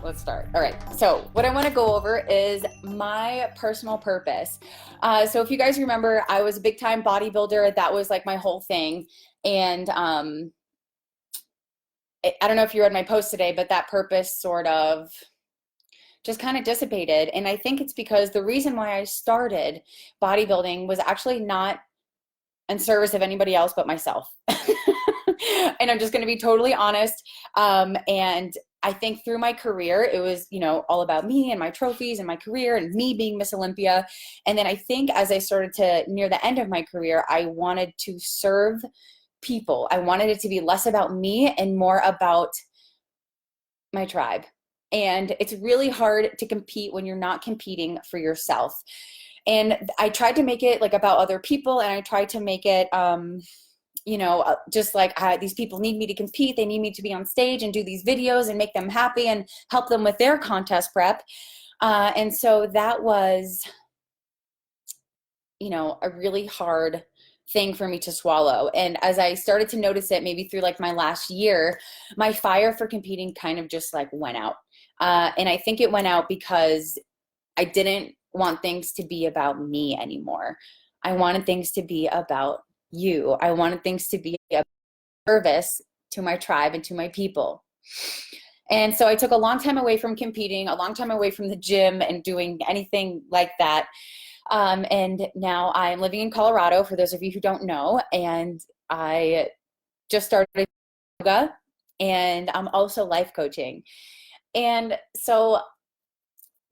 Let's start. All right. So what I want to go over is my personal purpose. So if you guys remember, I was a big time bodybuilder. That was like my whole thing. And I don't know if you read my post today, but that purpose sort of just kind of dissipated. And I think it's because the reason why I started bodybuilding was actually not in service of anybody else but myself. And I'm just going to be totally honest. And I think through my career, it was, all about me and my trophies and my career and me being Miss Olympia. And then I think as I started to near the end of my career, I wanted to serve people. I wanted it to be less about me and more about my tribe. And it's really hard to compete when you're not competing for yourself. And I tried to make it like about other people, and I tried to make it just like these people need me to compete. They need me to be on stage and do these videos and make them happy and help them with their contest prep. And so that was, a really hard thing for me to swallow. And as I started to notice it, maybe through like my last year, my fire for competing kind of just like went out. And I think it went out because I didn't want things to be about me anymore. I wanted things to be about you. I wanted things to be a service to my tribe and to my people. And so I took a long time away from competing, a long time away from the gym and doing anything like that. And now I'm living in Colorado, for those of you who don't know, and I just started yoga, and I'm also life coaching. And so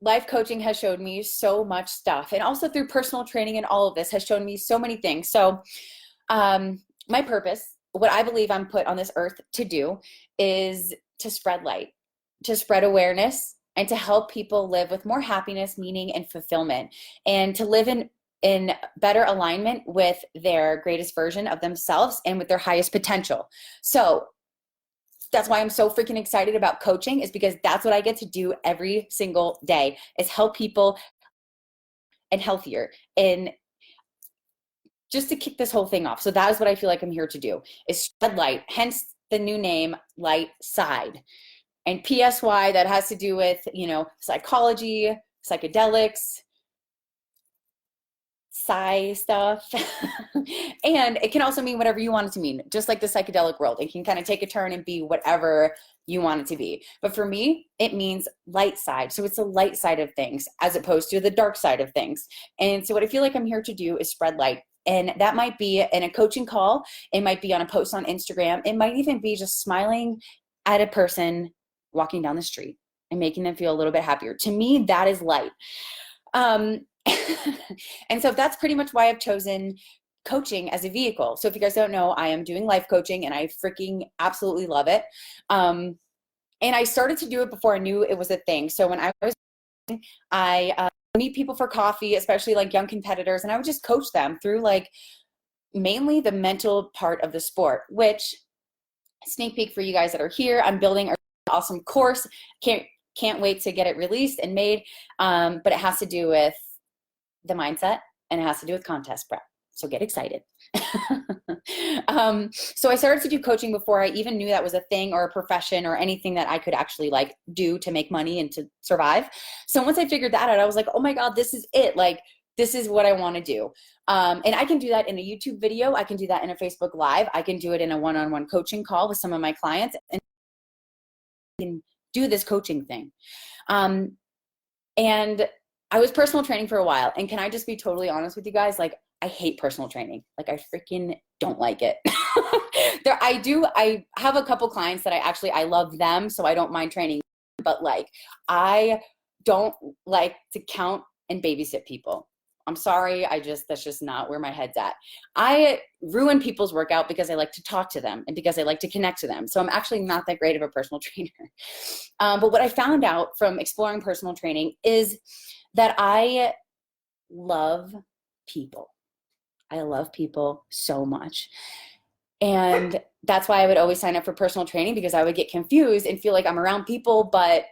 life coaching has showed me so much stuff, and also through personal training and all of this has shown me so many things. So my purpose, what I believe I'm put on this earth to do, is to spread light, to spread awareness, and to help people live with more happiness, meaning, and fulfillment, and to live in better alignment with their greatest version of themselves and with their highest potential. So that's why I'm so freaking excited about coaching, is because that's what I get to do every single day, is help people and healthier, and just to kick this whole thing off. So that is what I feel like I'm here to do, is spread light, hence the new name, Light Side. And PSY, that has to do with, psychology, psychedelics, psi stuff. And it can also mean whatever you want it to mean, just like the psychedelic world. It can kind of take a turn and be whatever you want it to be. But for me, it means light side. So it's the light side of things as opposed to the dark side of things. And so what I feel like I'm here to do is spread light. And that might be in a coaching call. It might be on a post on Instagram. It might even be just smiling at a person walking down the street and making them feel a little bit happier. To me, that is light. And so that's pretty much why I've chosen coaching as a vehicle. So if you guys don't know, I am doing life coaching, and I freaking absolutely love it. And I started to do it before I knew it was a thing. So when I meet people for coffee, especially like young competitors, and I would just coach them through like mainly the mental part of the sport, which, sneak peek for you guys that are here, I'm building an awesome course. Can't wait to get it released and made. But it has to do with the mindset, and it has to do with contest prep. So get excited. So I started to do coaching before I even knew that was a thing or a profession or anything that I could actually like do to make money and to survive. So once I figured that out, I was like, oh my God, this is it. Like, this is what I want to do. And I can do that in a YouTube video. I can do that in a Facebook Live. I can do it in a one-on-one coaching call with some of my clients, and I can do this coaching thing. And I was personal training for a while. And can I just be totally honest with you guys? Like, I hate personal training. Like, I freaking don't like it. I have a couple clients that I love them, so I don't mind training. But like, I don't like to count and babysit people. I'm sorry, that's just not where my head's at. I ruin people's workout because I like to talk to them and because I like to connect to them. So I'm actually not that great of a personal trainer. But what I found out from exploring personal training is that I love people. I love people so much. And that's why I would always sign up for personal training, because I would get confused and feel like I'm around people, but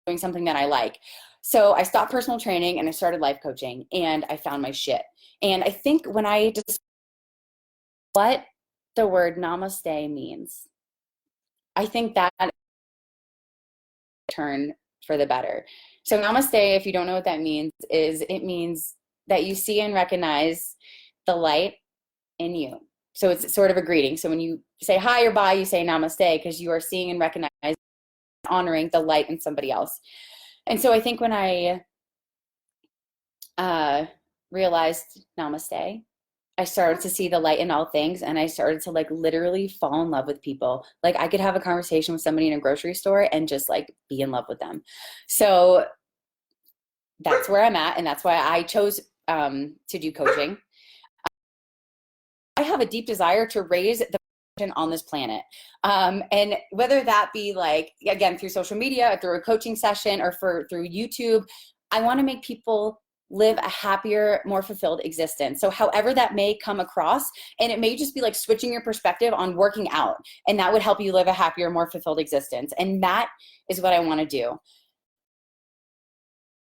doing something that I like. So I stopped personal training and I started life coaching, and I found my shit. And I think when I just what the word namaste means, I think that turn for the better. So namaste, if you don't know what that means, is it means that you see and recognize the light in you. So it's sort of a greeting. So when you say hi or bye, you say namaste because you are seeing and recognizing, honoring the light in somebody else. And so I think when I realized namaste, I started to see the light in all things, and I started to like literally fall in love with people. Like I could have a conversation with somebody in a grocery store and just like be in love with them. So that's where I'm at, and that's why I chose to do coaching. I have a deep desire to raise the on this planet. And whether that be like, again, through social media, or through a coaching session, or through YouTube, I want to make people live a happier, more fulfilled existence. So however that may come across, and it may just be like switching your perspective on working out, and that would help you live a happier, more fulfilled existence. And that is what I want to do.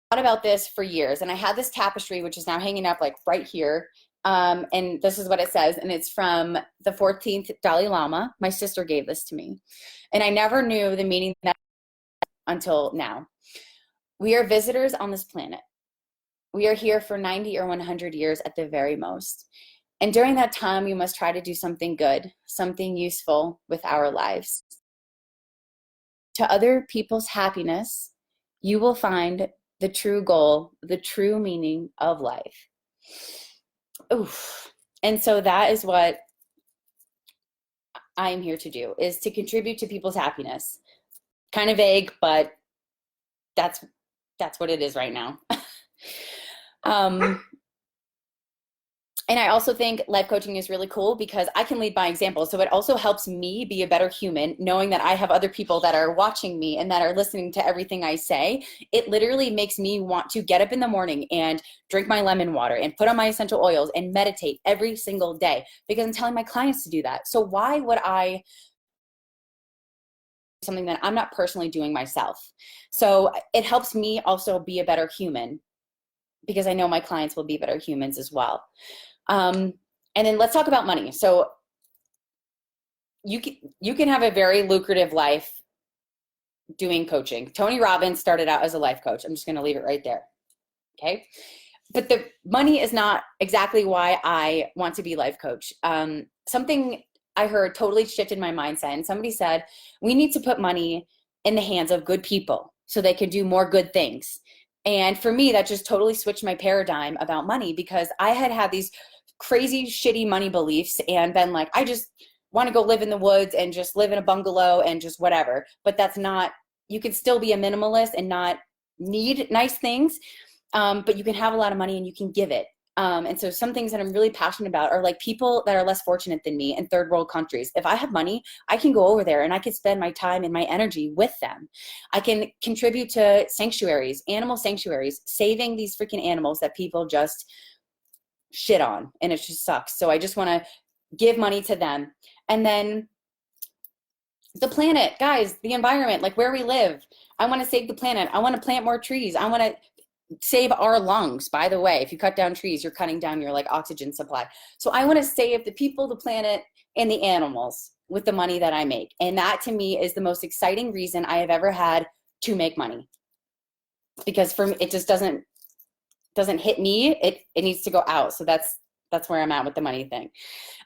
I thought about this for years, and I had this tapestry, which is now hanging up like right here. And this is what it says, and it's from the 14th Dalai Lama. My sister gave this to me, and I never knew the meaning that until now. We are visitors on this planet. We are here for 90 or 100 years at the very most. And during that time, we must try to do something good, something useful with our lives. To other people's happiness, you will find the true goal, the true meaning of life. Oof. And so that is what I am here to do, is to contribute to people's happiness. Kind of vague, but that's what it is right now. And I also think life coaching is really cool because I can lead by example. So it also helps me be a better human, knowing that I have other people that are watching me and that are listening to everything I say. It literally makes me want to get up in the morning and drink my lemon water and put on my essential oils and meditate every single day, because I'm telling my clients to do that. So why would I do something that I'm not personally doing myself? So it helps me also be a better human, because I know my clients will be better humans as well. And then let's talk about money. So you can have a very lucrative life doing coaching. Tony Robbins started out as a life coach. I'm just going to leave it right there. Okay. But the money is not exactly why I want to be life coach. Something I heard totally shifted my mindset. And somebody said, we need to put money in the hands of good people so they can do more good things. And for me, that just totally switched my paradigm about money, because I had these crazy, shitty money beliefs and been like, I just want to go live in the woods and just live in a bungalow and just whatever. But that's not, you can still be a minimalist and not need nice things, but you can have a lot of money and you can give it. And so some things that I'm really passionate about are like people that are less fortunate than me in third world countries. If I have money, I can go over there and I can spend my time and my energy with them. I can contribute to sanctuaries, animal sanctuaries, saving these freaking animals that people just shit on, and it just sucks. So I just want to give money to them. And then the planet, guys, the environment, like where we live. I want to save the planet. I want to plant more trees. I want to save our lungs. By the way, if you cut down trees, you're cutting down your like oxygen supply. So I want to save the people, the planet, and the animals with the money that I make. And that to me is the most exciting reason I have ever had to make money. Because for me, it just doesn't hit me. It needs to go out. So that's where I'm at with the money thing.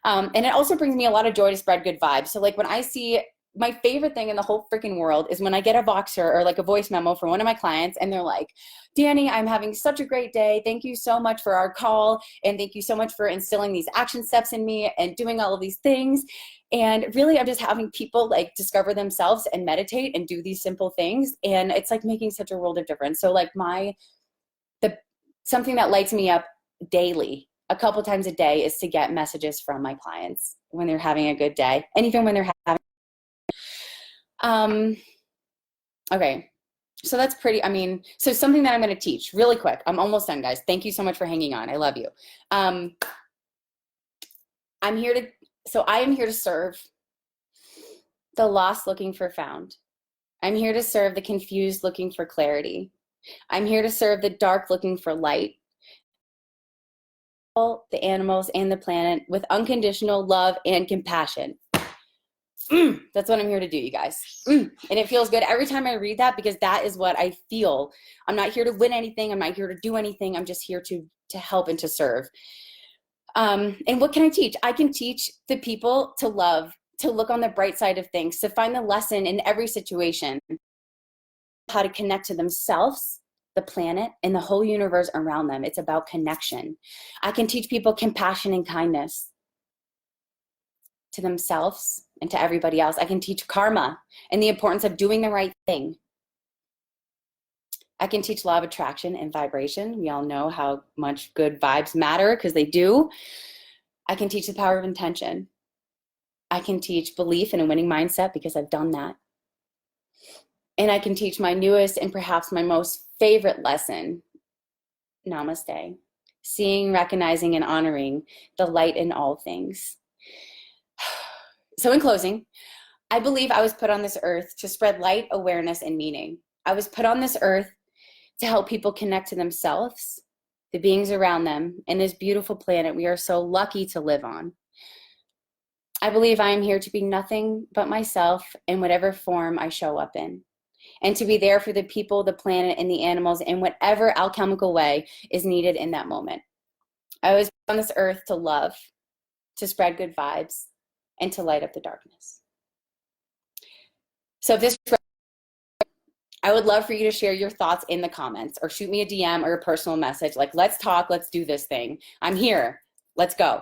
And it also brings me a lot of joy to spread good vibes. So like when I see, my favorite thing in the whole freaking world is when I get a Voxer or like a voice memo from one of my clients and they're like, Dani, I'm having such a great day. Thank you so much for our call. And thank you so much for instilling these action steps in me and doing all of these things. And really, I'm just having people like discover themselves and meditate and do these simple things. And it's like making such a world of difference. So like something that lights me up daily, a couple times a day, is to get messages from my clients when they're having a good day. And even when they're having okay, so that's pretty, so something that I'm going to teach really quick. I'm almost done, guys. Thank you so much for hanging on. I love you. I am here to serve the lost looking for found. I'm here to serve the confused looking for clarity. I'm here to serve the dark looking for light. The animals and the planet with unconditional love and compassion. That's what I'm here to do, you guys. And it feels good every time I read that, because that is what I feel. I'm not here to win anything. I'm not here to do anything. I'm just here to help and to serve. And what can I teach? I can teach the people to love, to look on the bright side of things, to find the lesson in every situation, how to connect to themselves, the planet, and the whole universe around them. It's about connection. I can teach people compassion and kindness to themselves and to everybody else. I can teach karma and the importance of doing the right thing. I can teach law of attraction and vibration. We all know how much good vibes matter, because they do. I can teach the power of intention. I can teach belief in a winning mindset, because I've done that. And I can teach my newest and perhaps my most favorite lesson, namaste, seeing, recognizing, and honoring the light in all things. So in closing, I believe I was put on this earth to spread light, awareness, and meaning. I was put on this earth to help people connect to themselves, the beings around them, and this beautiful planet we are so lucky to live on. I believe I am here to be nothing but myself in whatever form I show up in, and to be there for the people, the planet, and the animals in whatever alchemical way is needed in that moment. I was put on this earth to love, to spread good vibes, and to light up the darkness. So if this, I would love for you to share your thoughts in the comments, or shoot me a DM or a personal message. Like, let's talk, let's do this thing. I'm here, let's go.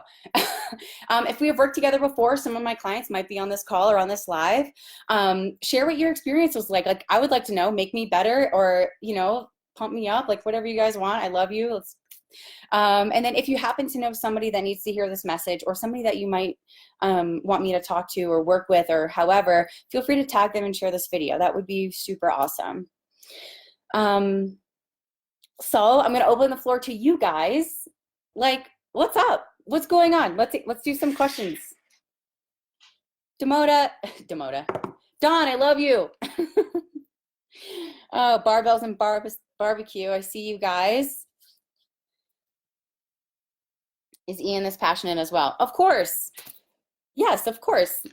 If we have worked together before, some of my clients might be on this call or on this live. Share what your experience was like. Like, I would like to know, make me better, or, you know, pump me up, like whatever you guys want. I love you. And then if you happen to know somebody that needs to hear this message, or somebody that you might want me to talk to or work with, or however, feel free to tag them and share this video. That would be super awesome. So I'm going to open the floor to you guys. Like, what's up? What's going on? Let's do some questions. Demota, Don, I love you. Oh, barbells and barbecue. I see you guys. Is Ian this passionate as well? Of course. Yes, of course.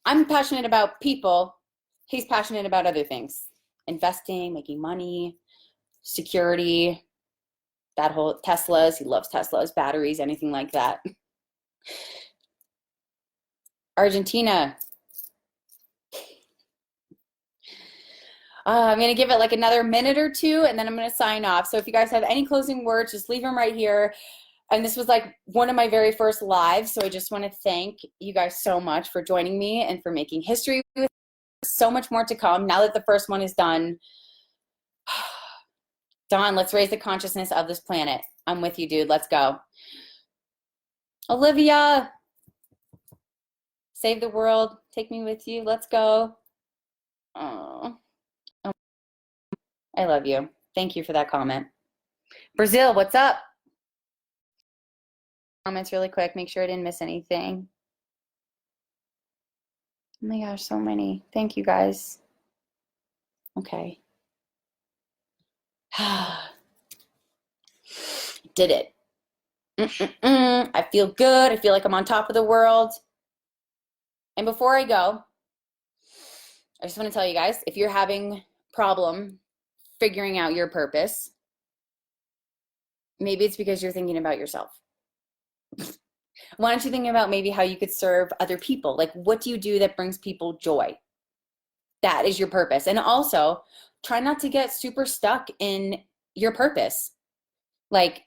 I'm passionate about people. He's passionate about other things. Investing, making money, security, that whole Teslas. He loves Teslas, batteries, anything like that. Argentina. I'm going to give it like another minute or two, and then I'm going to sign off. So if you guys have any closing words, just leave them right here. And this was like one of my very first lives, so I just want to thank you guys so much for joining me and for making history with me. There's so much more to come now that the first one is done. Don, let's raise the consciousness of this planet. I'm with you, dude. Let's go. Olivia, save the world. Take me with you. Let's go. Oh, I love you. Thank you for that comment. Brazil, what's up? Comments really quick. Make sure I didn't miss anything. Oh my gosh, so many. Thank you guys. Okay. Did it. I feel good. I feel like I'm on top of the world. And before I go, I just want to tell you guys, if you're having problem figuring out your purpose, maybe it's because you're thinking about yourself. Why don't you think about maybe how you could serve other people? Like, what do you do that brings people joy? That is your purpose. And also, try not to get super stuck in your purpose. Like,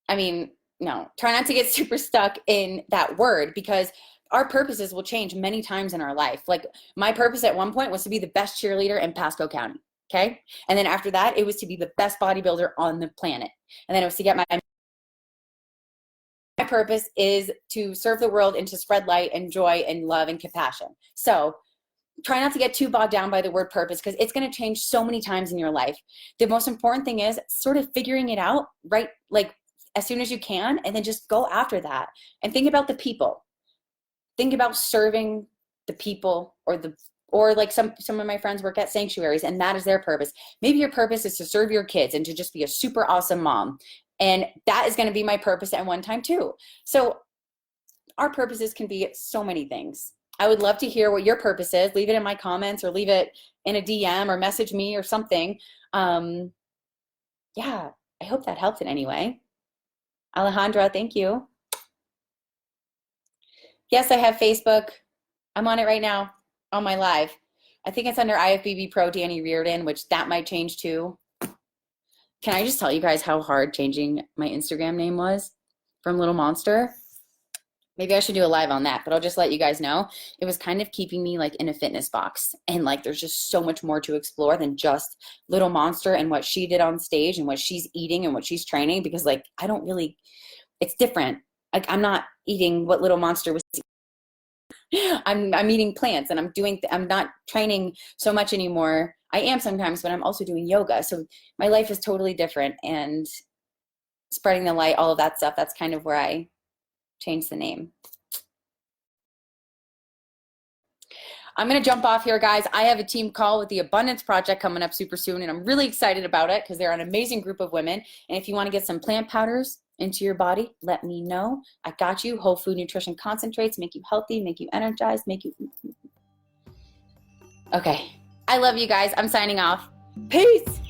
I mean, no, try not to get super stuck in that word, because our purposes will change many times in our life. Like, my purpose at one point was to be the best cheerleader in Pasco County. Okay. And then after that, it was to be the best bodybuilder on the planet. And then it was to get my purpose is to serve the world and to spread light and joy and love and compassion. So try not to get too bogged down by the word purpose, because it's going to change so many times in your life. The most important thing is sort of figuring it out, right? Like, as soon as you can, and then just go after that and think about the people. Think about serving the people, or like some of my friends work at sanctuaries, and that is their purpose. Maybe your purpose is to serve your kids and to just be a super awesome mom. And that is going to be my purpose at one time too. So our purposes can be so many things. I would love to hear what your purpose is. Leave it in my comments or leave it in a DM or message me or something. Um, yeah, I hope that helped in any way. Alejandra, thank you. Yes, I have Facebook. I'm on it right now on my live. I think it's under IFBB Pro Dani Reardon, which that might change too. Can I just tell you guys how hard changing my Instagram name was from Little Monster? Maybe I should do a live on that, but I'll just let you guys know. It was kind of keeping me like in a fitness box. And like there's just so much more to explore than just Little Monster and what she did on stage and what she's eating and what she's training, because like I don't really, it's different. Like I'm not eating what Little Monster was eating. I'm eating plants and I'm not training so much anymore. I am sometimes, but I'm also doing yoga. So my life is totally different, and spreading the light, all of that stuff, that's kind of where I changed the name. I'm going to jump off here, guys. I have a team call with the Abundance Project coming up super soon, and I'm really excited about it because they're an amazing group of women. And if you want to get some plant powders into your body, let me know. I got you. Whole food nutrition concentrates make you healthy, make you energized, make you... Okay. I love you guys. I'm signing off. Peace.